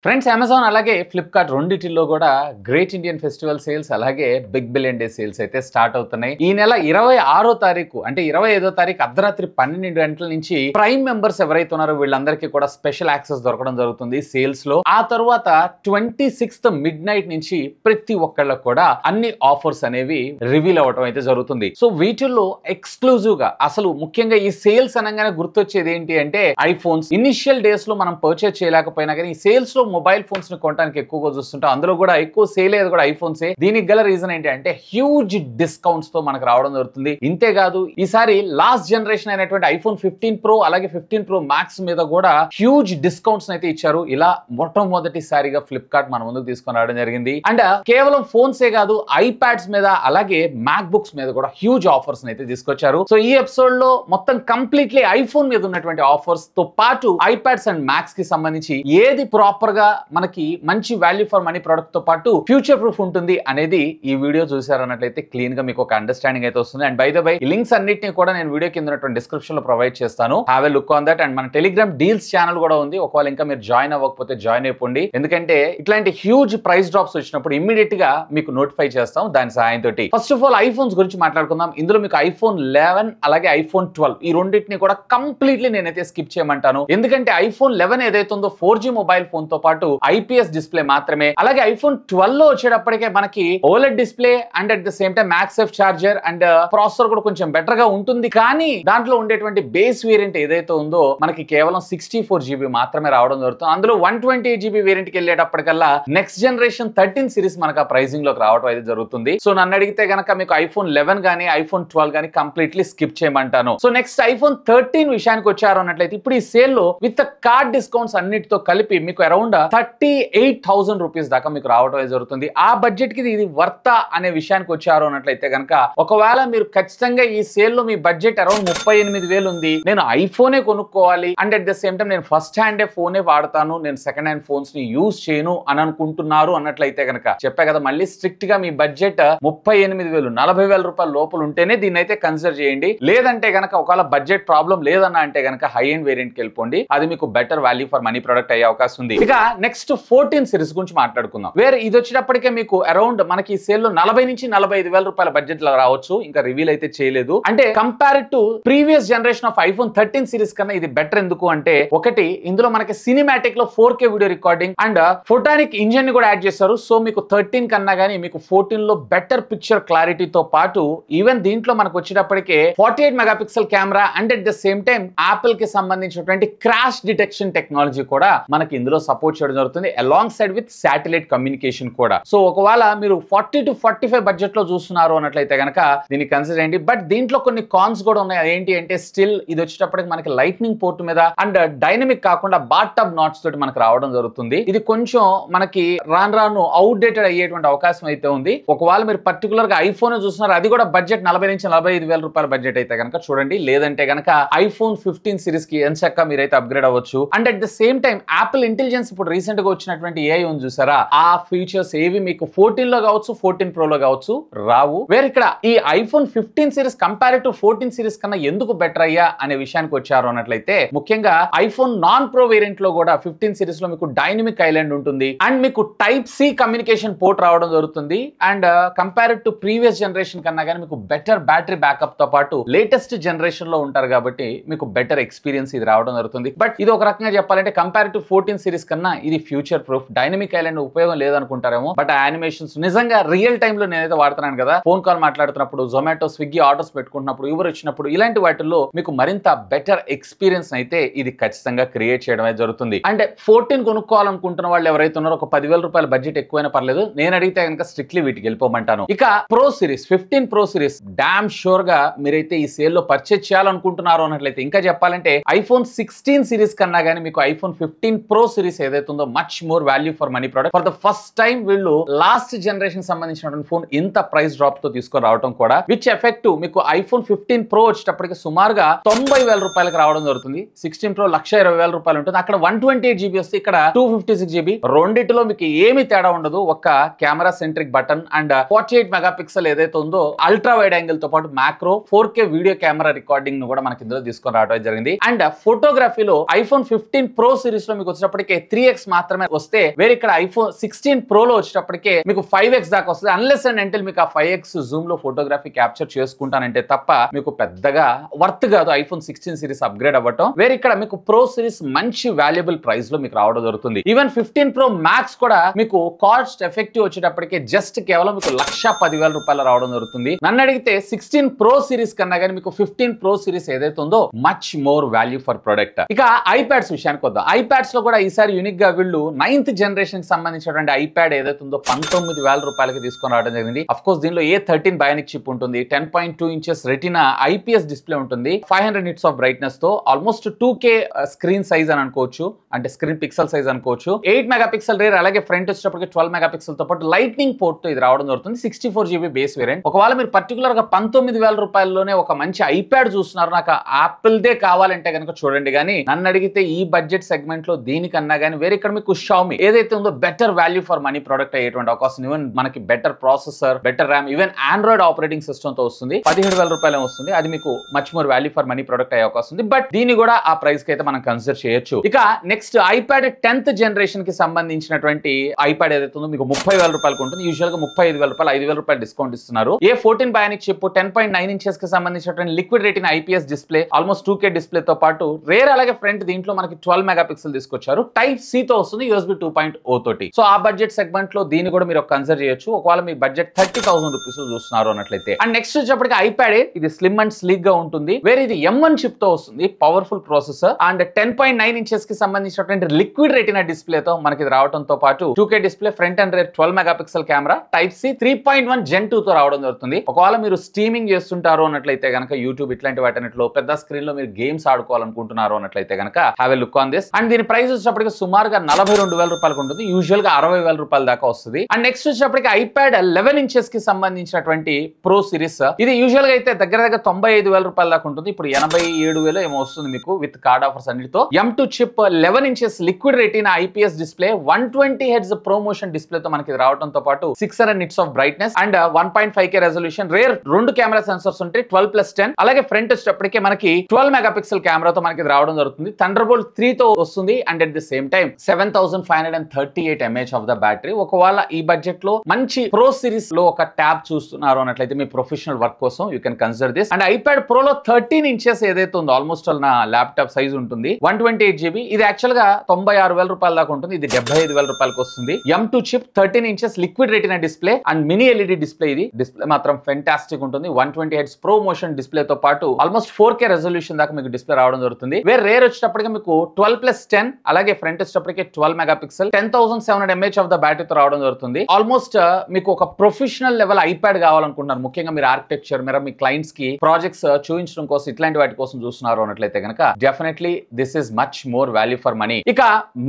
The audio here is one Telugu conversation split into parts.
ఫ్రెండ్స్ అమెజాన్ అలాగే ఫ్లిప్కార్ట్ రెండిటిల్లో కూడా గ్రేట్ ఇండియన్ ఫెస్టివల్ సేల్స్ అలాగే బిగ్ బిలియన్ డే సేల్స్ అయితే స్టార్ట్ అవుతున్నాయి. ఈ నెల 26వ తారీఖు అంటే 25వ తారీఖు అర్ధరాత్రి 12 గంటల నుంచి ప్రైమ్ మెంబర్స్ ఎవరైతే ఉన్నారో వీళ్ళందరికీ కూడా స్పెషల్ యాక్సెస్ దొరకడం జరుగుతుంది సేల్స్ లో. ఆ తర్వాత 26th మిడ్ నైట్ నుంచి ప్రతి ఒక్కళ్ళకు కూడా అన్ని ఆఫర్స్ అనేవి రివీల్ అవ్వడం అయితే జరుగుతుంది. సో వీటిల్లో ఎక్స్క్లూజివ్ గా అసలు ముఖ్యంగా ఈ సేల్స్ అనగానే గుర్తొచ్చేది ఏంటి అంటే ఐఫోన్స్. ఇనిషియల్ డేస్ లో మనం పర్చేస్ చేయలేకపోయినా కానీ ఈ సేల్స్ లో మొబైల్ ఫోన్స్ ని కొనడానికి ఎక్కువగా చూస్తుంటాం. అందులో కూడా ఎక్కువ సేల్ అయ్యేది కూడా ఐఫోన్సే. దీనికి గల రీజన్ ఏంటి అంటే హ్యూజ్ డిస్కౌంట్స్ తో మనకు రావడం జరుగుతుంది. ఇంతేకాదు ఈసారి లాస్ట్ జనరేషన్ అయినటువంటి ఐఫోన్ 15 ప్రో అలాగే 15 ప్రో మ్యాక్స్ మీద కూడా హ్యూజ్ డిస్కౌంట్స్ అయితే ఇచ్చారు. ఇలా మొట్టమొదటిసారిగా ఫ్లిప్కార్ట్ మన ముందుకు తీసుకొని రావడం జరిగింది. అండ్ కేవలం ఫోన్సే కాదు ఐప్యాడ్స్ మీద అలాగే మ్యాక్ బుక్స్ మీద కూడా హ్యూజ్ ఆఫర్స్ అయితే తీసుకొచ్చారు. సో ఈ ఎపిసోడ్ లో మొత్తం కంప్లీట్లీ ఐఫోన్ మీద ఉన్నటువంటి ఆఫర్స్ తో పాటు ఐప్యాడ్స్ అండ్ మ్యాక్స్ కి సంబంధించి ఏది ప్రాపర్ గా మనకి మంచి వాల్యూ ఫర్ మనీ ప్రొడక్ట్ తో పాటు ఫ్యూచర్ ప్రూఫ్ ఉంటుంది అనేది ఈ వీడియో చూసారన్నట్లయితే క్లీన్ గా మీకు ఒక అండర్స్టాండింగ్ అయితే వస్తుంది. అండ్ బై ద బై ఈ లింక్స్ అన్నిటిని కూడా నేను వీడియో కింద ఉన్నటువంటి డిస్క్రిప్షన్ లో ప్రొవైడ్ చేస్తాను. Have a look on that. And మన టెలిగ్రామ్ డీల్స్ ఛానల్ కూడా ఉంది. ఒకవేళ ఇంకా మీరు జాయిన్ అవ్వకపోతే జాయిన్ అయిపోండి. ఎందుకంటే ఇట్లాంటి హ్యూజ్ ప్రైస్ డ్రాప్స్ వచ్చినప్పుడు ఇమ్మీడియట్ గా మీకు నోటిఫై చేస్తాం దాని సహాయంతో. ఫస్ట్ ఆఫ్ ఆల్ ఐఫోన్స్ గురించి మాట్లాడుకుందాం. ఇందులో మీకు ఐఫోన్ 11 అలాగే ఐఫోన్ 12 ఈ రెండింటిని కూడా కంప్లీట్లీ నేనైతే స్కిప్ చేయమంటాను. ఎందుకంటే ఐఫోన్ 11 ఏదైతే ఉందో 4G మొబైల్ ఫోన్ తో పాటు ఐపీఎస్ డిస్ప్లే మాత్రమే. అలాగే ఐఫోన్ 12 లో వచ్చేటప్పటికే మనకి OLED display and at the same time MagSafe charger and processor కూడా కొంచెం బెటర్ గా ఉంటుంది. కానీ దాంట్లో ఉండేటువంటి బేస్ వేరియంట్ ఏదైతే ఉందో మనకి కేవలం 64GB మాత్రమే రావడం జరుగుతుంది. అందులో 128GB వేరియంట్ కి వెళ్ళేటప్పటికల్లా నెక్స్ట్ జనరేషన్ 13 సిరీస్ మనకు ఆ ప్రైసింగ్ లోకి రావడం అయితే జరుగుతుంది. సో నన్ను అడిగితే గనక మీకు ఐఫోన్ 11 గానీ ఐఫోన్ 12 గానీ కంప్లీట్లీ స్కిప్ చేయమంటాను. సో నెక్స్ట్ ఐఫోన్ 13 విషయానికి వచ్చారు అన్నట్లయితే ఇప్పుడు ఈ సేల్ లో విత్ కార్డ్ డిస్కౌంట్స్ అన్నిటితో కలిపి మీకు అరౌండ్ 38,000 రూపీస్ దాకా మీకు రావడం జరుగుతుంది. ఆ బడ్జెట్ కి ఇది వర్తా అనే విషయానికి వచ్చారు అన్నట్లయితే కనుక ఒకవేళ మీరు ఖచ్చితంగా ఈ సేల్ లో మీ బడ్జెట్ అరౌండ్ 38,000 ఉంది, నేను ఐఫోనే కొనుక్కోవాలి and at the same time నేను ఫస్ట్ హ్యాండ్ ఫోనే వాడతాను, నేను సెకండ్ హ్యాండ్ ఫోన్స్ ని యూజ్ చేయను అని అనుకుంటున్నారు అన్నట్లయితే కనుక చెప్పా కదా మళ్ళీ స్ట్రిక్ట్ గా మీ బడ్జెట్ 38,000 40,000 రూపాయల లోపల ఉంటేనే దీన్ని అయితే కన్సిడర్ చేయండి. లేదంటే కనుక ఒకవేళ బడ్జెట్ ప్రాబ్లం లేదన్నా అంటే కనుక హై ఎండ్ వేరియంట్ కి వెళ్ళిపోండి. అది మీకు better value for money product అయ్యే అవకాశం ఉంది. ఇక నెక్స్ట్ 14 సిరీస్ గురించి మాట్లాడుకుందాం. వేరే ఇది వచ్చేటప్పటికే మీకు అరౌండ్ మనకి ఈ సేల్ లో 40 నుంచి 45,000 రూపాయల బడ్జెట్ లో రావచ్చు. ఇంకా రివీల్ అయితే చేయలేదు. అంటే compare to previous generation of iPhone 13 series కన్నా ఇది బెటర్. ఎందుకు అంటే ఒకటి ఇందులో మనకి సినిమాటిక్ లో 4K video recording and photonic engine ని కూడా యాడ్ చేశారు. సో మీకు 13 కన్నా గానీ మీకు 14 లో బెటర్ పిక్చర్ క్లారిటీతో పాటు ఈవెన్ దీంట్లో మనకు వచ్చేటప్పటికే 48 megapixel camera and at the same time Apple కి సంబంధించినటువంటి క్రాష్ డిటెక్షన్ టెక్నాలజీ కూడా మనకి ఇందులో సపోర్ట్ చేయడం జరుగుతుంది along side with satellite communication కూడా. సో ఒకవేళ మీరు 40 to 45 బడ్జెట్ లో చూస్తున్నారు అన్నట్లయితే కనుక దీన్ని కన్సిడర్ చేయండి. బట్ దీంట్లో కొన్ని కాన్స్ కూడా ఉన్నాయి. అదేంటి అంటే స్టిల్ ఇది వచ్చేటప్పటికి మనకి లైట్నింగ్ పోర్ట్ మీద అండ్ డైనమిక్ కాకుండా బాత్ టబ్ నాట్స్ తోటి మనకు రావడం జరుగుతుంది. ఇది కొంచెం మనకి రాను అవుట్డేటెడ్ అయ్యేటువంటి అవకాశం అయితే ఉంది. ఒకవేళ మీరు పర్టికులర్ గా ఐఫోన్ చూస్తున్నారు అది కూడా బడ్జెట్ 40 నుంచి 45,000 రూపాయల బడ్జెట్ అయితే కనుక చూడండి. లేదంటే కనుక ఐఫోన్ 15 సిరీస్ కి ఎంచక్క మీరైతే అప్గ్రేడ్ అవ్వచ్చు. And at the same time Apple intelligence ఇప్పుడు రీసెంట్ గా వచ్చినటువంటి ఏఐ ఉంది చూసారా, ఆ ఫీచర్స్ ఏవి మీకు 14 లో కావచ్చు 14 ప్రో లో కావచ్చు రావు. వేరే ఇక్కడ ఈ iPhone 15 series compare to 14 series కన్నా ఎందుకు బెటర్ అయ్యా అనే విషయానికి వచ్చారు అన్నట్లయితే ముఖ్యంగా ఐఫోన్ నాన్ ప్రో వేరియంట్ లో కూడా 15 సిరీస్ లో మీకు డైనమిక్ ఐలాండ్ ఉంటుంది అండ్ మీకు టైప్ సి కమ్యూనికేషన్ పోర్ట్ రావడం జరుగుతుంది. And compare to previous generation కన్నా కానీ మీకు బెటర్ బ్యాటరీ బ్యాకప్ తో పాటు లేటెస్ట్ జనరేషన్ లో ఉంటారు కాబట్టి మీకు బెటర్ ఎక్స్పీరియన్స్ ఇది రావడం జరుగుతుంది. బట్ ఇది ఒక రకంగా చెప్పాలంటే కంపేర్ టు 14 సిరీస్ కన్నా ఇది ఫ్యూచర్ ప్రూఫ్. డైనమిక్ ఐలాండ్ ఉపయోగం లేదనుకుంటారేమో బట్ ఆ యానిమేషన్స్ నిజంగా రియల్ టైమ్ లో నేనైతే వాడుతున్నాను కదా, ఫోన్ కాల్ మాట్లాడుతున్నప్పుడు జొమాటో స్విగ్గీ ఆర్డర్స్ పెట్టుకుంటున్నప్పుడు ఊబర్ వచ్చినప్పుడు ఇలాంటి వాటిల్లో మీకు మరింత బెటర్ ఎక్స్పీరియన్స్ అయితే ఇది ఖచ్చితంగా క్రియేట్ చేయడం అయితే జరుగుతుంది. అంటే 14 కొనుక్కోవాలనుకుంటున్న వాళ్ళు ఎవరైతే ఉన్నారో ఒక 10,000 రూపాయల బడ్జెట్ ఎక్కువైనా పర్లేదు, నేను అడిగితే కనుక స్ట్రిక్ట్లీ వీటికి వెళ్ళిపోమంటాను. ఇక pro series 15 pro series damn sure గా మీరైతే ఈ సేల్ లో పర్చేజ్ చేయాలనుకుంటున్నారు అన్నట్లయితే ఇంకా చెప్పాలంటే ఐఫోన్ 16 సిరీస్ కన్నా కానీ మీకు ఐఫోన్ 15 ప్రో సిరీస్ ఏదైతే ఉందో much more value for money product. For the first time వీళ్ళు లాస్ట్ జనరేషన్ సంబంధించినటువంటి ఫోన్ ఇంత ప్రైస్ డ్రాప్ తో తీసుకొని రావడం కూడా విచ్ ఎఫెక్టివ్ మీకు ఐఫోన్ 15 ప్రో వచ్చేటప్పటికి సుమారుగా 90,000 రూపాయలకు రావడం జరుగుతుంది. 16 ప్రో 1,20,000 రూపాయలు ఉంటుంది. అక్కడ 128GB వస్తే ఇక్కడ 256GB. రెండిటిలో మీకు ఏమి తేడా ఉండదు. ఒక్క camera centric button and 48 megapixel ఏదైతే ఉందో అల్ట్రా వైడ్ యాంగిల్ తో పాటు macro 4K video camera recording ను కూడా మనకి ఇందులో తీసుకొని రావడం జరిగింది. అండ్ ఫోటోగ్రఫీలో ఐఫోన్ 15 ప్రో సిరీస్ లో మీకు వచ్చేటప్పటికే 3 3x మాత్రమే వస్తే, వేరే ఇక్కడ ఐఫోన్ 16 Pro లో వచ్చేటప్పటికే మీకు 5x దాకా వస్తుంది. అన్లెస్ అండ్ అంటిల్ మీకు ఆ 5x జూమ్ లో ఫోటోగ్రఫీ క్యాప్చర్ చేసుకుంటానంటే తప్ప మీకు పెద్దగా వర్త్ కాదు ఐఫోన్ 16 సిరీస్ అప్గ్రేడ్ అవ్వటం. వేరే ఇక్కడ మీకు ప్రో సిరీస్ మంచి వాల్యుబుల్ ప్రైస్ లో మీకు రావడం జరుగుతుంది. ఈవెన్ 15 Pro Max కూడా మీకు కాస్ట్ ఎఫెక్టివ్ వచ్చేటప్పటికే జస్ట్ కేవలం మీకు 1,10,000 రూపాయలు రావడం జరుగుతుంది. నన్ను అడిగితే 16 Pro సిరీస్ కన్నా కానీ మీకు 15 Pro సిరీస్ ఏదైతే ఉందో much more value for product. ఇక ఐప్యాడ్స్ విషయానికి వద్దాం. ఐప్యాడ్స్ లో కూడా ఈసారి యూనిక్ గా వీళ్ళు 9th జనరేషన్ కి సంబంధించినటువంటి ఐప్యాడ్ ఏదైతే ఉందో 19,000 రూపాయలకి తీసుకొని రావడం జరిగింది. అఫ్ కోర్స్ దీనిలో A13 బయానిక్ చిప్ ఉంటుంది, 10.2 ఇంచెస్ రెటినా IPS డిస్ప్లే ఉంటుంది, 500 nits ఆఫ్ బ్రైట్నెస్ తో ఆల్మోస్ట్ 2K స్క్రీన్ సైజ్ అని అనుకోవచ్చు, అంటే స్క్రీన్ పిక్సెల్ సైజ్ అనుకోవచ్చు. 8 మెగాపిక్సెల్ రేర్, అలాగే ఫ్రంట్ వచ్చేటప్పటికి 12 మెగాపిక్సెల్ తో పాటు లైట్నింగ్ పోర్ట్ తో ఇది రావడం జరుగుతుంది. 64 GB బేస్ వేరియంట్. ఒకవేళ మీరు పర్టికులర్ గా 19,000 రూపాయల్లోనే ఒక మంచి ఐప్యాడ్ చూస్తున్నారు, నాకు యాపిల్ దే కావాలంటే కనుక చూడండి. కానీ నన్ను అడిగితే ఈ బడ్జెట్ సెగ్మెంట్ లో దీనికన్నా కానీ వేరే ఇక్కడ మీకు Xiaomi ఏదైతే ఉందో better value for money product అయ్యేటువంటి అవకాశం, ఈవెన్ మనకి better processor, better RAM, even Android operating system తో వస్తుంది. 17,000 రూపాయలు వస్తుంది. అది మీకు much more value for money product అయ్యే అవకాశం ఉంది. బట్ దీన్ని కూడా ఆ ప్రైస్ కి అయితే మనం కన్సిడర్ చేయొచ్చు. ఇక నెక్స్ట్ ఐప్యాడ్ 10th జనరేషన్ కి సంబంధించినటువంటి ఐప్యాడ్ ఏదైతే ఉందో మీకు 30,000 రూపాయలకు ఉంటుంది. యూజువల్ గా 35,000 రూపాయలు, 5,000 రూపాయలు డిస్కౌంట్ ఇస్తున్నారు. A14 బయానిక్ చిప్, 10.9 ఇంచెస్ కి సంబంధించినటువంటి liquid retina IPS display, almost 2K display తో పాటు రేర్ అలాగే ఫ్రంట్ దీంట్లో మనకి 12 మెగాపిక్సెల్ తీసుకొచ్చారు. టైప్ C తో వస్తుంది, USB 2.0 తోటి. సో ఆ బడ్జెట్ సెగ్మెంట్ లో దీన్ని కూడా మీరు కన్సిడర్ చేయొచ్చు ఒకవేళ మీ బడ్జెట్ 30,000 రూపీస్ చూస్తున్నారు అన్నట్లయితే. అండ్ నెక్స్ట్ వచ్చేప్పటికి ఐప్యాడ్ ఇది స్లిమ్ అండ్ స్లీక్ గా ఉంటుంది. వేరే ఇది M1 చిప్ తో వస్తుంది, పవర్ఫుల్ ప్రాసెసర్ అండ్ 10.9 ఇంచెస్ కి సంబంధించినటువంటి లిక్విడ్ రెటినా డిస్ప్లే తో మనకి రావడంతో పాటు 2K display, front and rare 12 megapixel camera, type C 3.1 Gen 2 తో రావడం జరుగుతుంది. ఒకవేళ మీరు స్ట్రీమింగ్ చేస్తుంటారు అన్నట్లయితే కనుక యూట్యూబ్ ఇట్లాంటి వాటిలో పెద్ద స్క్రీన్ లో మీరు గేమ్స్ ఆడుకోవాలనుకుంటున్నారు అన్నట్లయితే కనుక have a look on this. And దీని ప్రైస్ వచ్చేటప్పటికి సుమారుగా 42,000 రూపాయలకు ఉంటుంది. యూజువల్ గా 60,000 రూపాయల దాకా వస్తుంది. అండ్ నెక్స్ట్ వచ్చేటప్పటికి ఐప్యాడ్ 11 ఇంచెస్ కి సంబంధించినటువంటి ప్రో సిరీస్, ఇది యూజువల్ గా అయితే దగ్గర 95,000 రూపాయల దాకా ఉంటుంది. ఇప్పుడు 87,000 ఏమో వస్తుంది మీకు విత్ కార్డ్ ఆఫర్స్ అన్నిటితో. M2 chip, 11 inches liquid retina IPS display, 120 Hz pro-motion display తో మనకి రావడంతో పాటు 600 nits of brightness and 1.5K resolution. Rare 2 camera sensors ఉంటాయి, 12+10. అలాగే ఫ్రంట్ వచ్చేటప్పటికే మనకి 12 మెగాపిక్సెల్ కెమెరాతో మనకి రావడం జరుగుతుంది. థండర్బోల్ట్ 3 తో వస్తుంది. And at the same time 7,538 mAh of the battery. ఒకవేళ ఈ బడ్జెట్ లో మంచి ప్రో సిరీస్ లో ఒక ట్యాబ్ చూస్తున్నారు అన్నట్లయితే మీ ప్రొఫెషనల్ వర్క్ కోసం you can consider this. And iPad pro లో 13 ఇంచెస్ ఏదైతే ఉందో ఆల్మోస్ట్ నా ల్యాప్టాప్ సైజ్ ఉంటుంది, 128 GB. ఇది యాక్చువల్ గా 96,000 రూపాయల దాకా ఉంటుంది. ఇది 75,000 రూపాయలకు వస్తుంది. M2 chip, 13 inches liquid retina display and mini LED display. ఇది డిస్ప్లే మాత్రం ఫెంటాస్టిక్ ఉంటుంది. 120 Hz ప్రో మోషన్ డిస్ప్లే తో పాటు ఆల్మోస్ట్ 4K రెజల్యూషన్ దాకా మీకు డిస్ప్లే రావడం జరుగుతుంది. వేరే రేర్ వచ్చేటప్పటికి మీకు 12+10 అలాగే ఫ్రంట్ వచ్చేటప్పటికి 12 మెగాపిక్సెల్, 10,700 mAh ఆఫ్ ద బ్యాటరీతో రావడం జరుగుతుంది. ఆల్మోస్ట్ మీకు ఒక ప్రొఫెషనల్ లెవెల్ ఐప్యాడ్ కావాలనుకుంటున్నారు, ముఖ్యంగా మీరు ఆర్కిటెక్చర్ మీరు మీ క్లయింట్స్ కి ప్రాజెక్ట్స్ చూపించడం కోసం ఇట్లాంటి వాటి కోసం చూస్తున్నారు అన్నట్లయితే కనుక definitely this is much more value for money. ఇక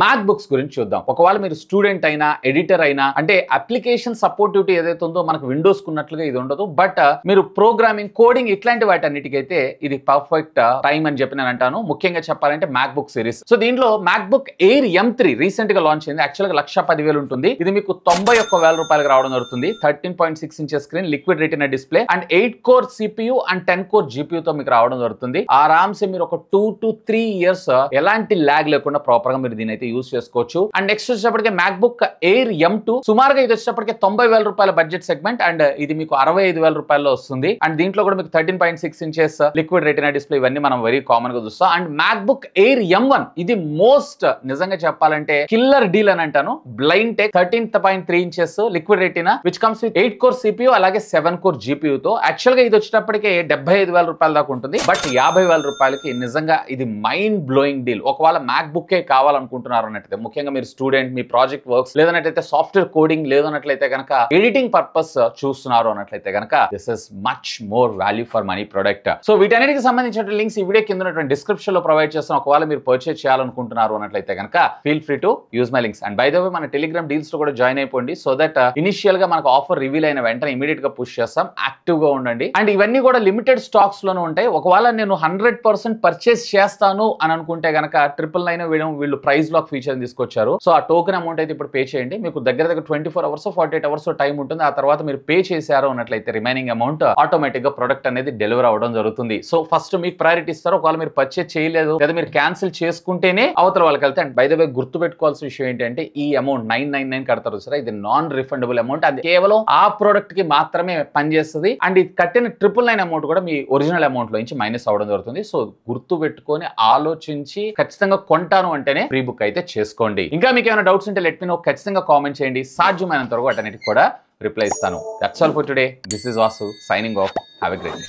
మ్యాక్ బుక్స్ గురించి చూద్దాం. ఒకవేళ మీరు స్టూడెంట్ అయినా, ఎడిటర్ అయినా, అంటే అప్లికేషన్ సపోర్టివిటీ ఏదైతే ఉందో మనకు విండోస్ కున్నట్లుగా ఇది ఉండదు. బట్ మీరు ప్రోగ్రామింగ్, కోడింగ్ ఇట్లాంటి వాటి అన్నిటికైతే ఇది పర్ఫెక్ట్ టైం అని చెప్పి నేను అంటాను. ముఖ్యంగా చెప్పాలంటే మ్యాక్ బుక్ సిరీస్. సో దీంట్లో MacBook Air M3 recent గా లాంచ్ అయింది. యాక్చువల్ గా 1,10,000 ఉంటుంది. ఇది మీకు 91,000 రూపాయలకు రావడం జరుగుతుంది. 13.6 inches screen, liquid retina display and 8 core CPU and 10 core GPU తో మీకు రావడం జరుగుతుంది. ఆరామ్సే మీరు ఒక 2 to 3 ఇయర్స్ ఎలాంటి ల్యాగ్ లేకుండా ప్రాపర్ గా మీరు దీని అయితే యూస్ చేసుకోవచ్చు. అండ్ నెక్స్ట్ వచ్చేటప్పటికి మ్యాక్ బుక్ ఎయిర్ M2 సుమారుగా ఇది వచ్చేటప్పటికి 90,000 రూపాయల బడ్జెట్ సెగ్మెంట్ అండ్ ఇది మీకు 65,000 రూపాయల్లో వస్తుంది. అండ్ దీంట్లో కూడా మీకు 13.6 ఇంచెస్ లిక్విడ్ రెటినా డిస్ప్లే, ఇవన్నీ మనం వెరీ కామన్ గా చూస్తాం. And Mac book air M1 ఇది మోస్ట్ నిజంగా చెప్పాలంటే కిల్లర్ డీల్ అని అంటాను. Blind tech 13.3 inches liquid retina which comes with 8 core CPU అలాగే 7 కోర్ GPU తో. యాక్చువల్ గా ఇది వచ్చేటప్పటికి 75,000 రూపాయల దాకా ఉంటుంది. బట్ 50,000 రూపాయలకి నిజంగా ఇది మైండ్ బ్లోయింగ్ డీల్. ఒకవేళ మ్యాక్ బుక్ కావాలనుకుంటున్నారు అన్నట్లయితే, ముఖ్యంగా మీరు స్టూడెంట్, మీ ప్రాజెక్ట్ వర్క్స్ లేదన్నట్లయితే సాఫ్ట్వేర్ కోడింగ్ లేదన్నట్లయితే కనుక ఎడిటింగ్ పర్పస్ చూస్తున్నారు అన్నట్లయితే కనుక this is much more value for money product. So వీటన్నిటికి సంబంధించిన లింక్స్ ఈ వీడియో కింద ఉన్నటువంటి డిస్క్రిప్షన్ లో ప్రొవైడ్ చేస్తాను. ఒకవేళ మీరు పర్చేస్ చేయాలనుకుంటున్నారు అన్నట్లయితే కనుక feel free to use my links. And by the way మన టెలిగ్రామ్ డీల్స్ లో కూడా జాయిన్ అయిపోండి. సో దట్ ఇనిషియల్ గా మనకు ఆఫర్ రివీల్ అయిన వెంటనే ఇమీడియట్ గా పుష్ చేస్తాం. యాక్టివ్ గా ఉండండి. అండ్ ఇవన్నీ కూడా లిమిటెడ్ స్టాక్స్ లోనే ఉంటాయి. ఒకవేళ నేను 100% పర్చేస్ చేస్తాను అని అనుకుంటే కనుక 999 వీళ్ళు ప్రైస్ లాక్ ఫీచర్ తీసుకొచ్చారు. సో ఆ టోకెన్ అమౌంట్ అయితే ఇప్పుడు పే చేయండి. మీకు దగ్గర 24 అవర్స్ 48 అవర్స్ టైం ఉంటుంది. ఆ తర్వాత మీరు పే చేశారు అన్నట్లయితే రిమైనింగ్ అమౌంట్ ఆటోమేటిక్ గా ప్రొడక్ట్ అనేది డెలివర్ అవ్వడం జరుగుతుంది. సో ఫస్ట్ మీకు ప్రయారిటీ ఇస్తారు. ఒకవేళ మీరు పర్చేస్ చేయలేదు లేదా మీరు క్యాన్సిల్ చేసుకుంటేనే అవతల వాళ్ళకి వెళ్తే. అండ్ బై ద వే గుర్తు పెట్టుకోవాల్సిన విషయం ఏంటంటే ఈ అమౌంట్ 999 కడతారు సరే, ఇది నాన్ రిఫండబుల్ అమౌంట్. అది కేవలం ఆ ప్రోడక్ట్ కి మాత్రమే పనిచేస్తుంది. అండ్ ఇది కట్టిన 999 అమౌంట్ కూడా మీ ఒరిజినల్ అమౌంట్ లో నుంచి మైనస్ అవడం జరుగుతుంది. సో గుర్తు పెట్టుకొని ఆలోచించి ఖచ్చితంగా కొంటాను అంటేనే ప్రీ బుక్ అయితే చేసుకోండి. ఇంకా మీకు ఏమైనా డౌట్స్ ఉంటే లెట్ మీ నో, ఖచ్చితంగా కామెంట్ చేయండి. సాధ్యమైనంత వరకు వాటన్నిటికి కూడా రిప్లై ఇస్తాను. That's all for today. This is Vasu signing off. Have a great day.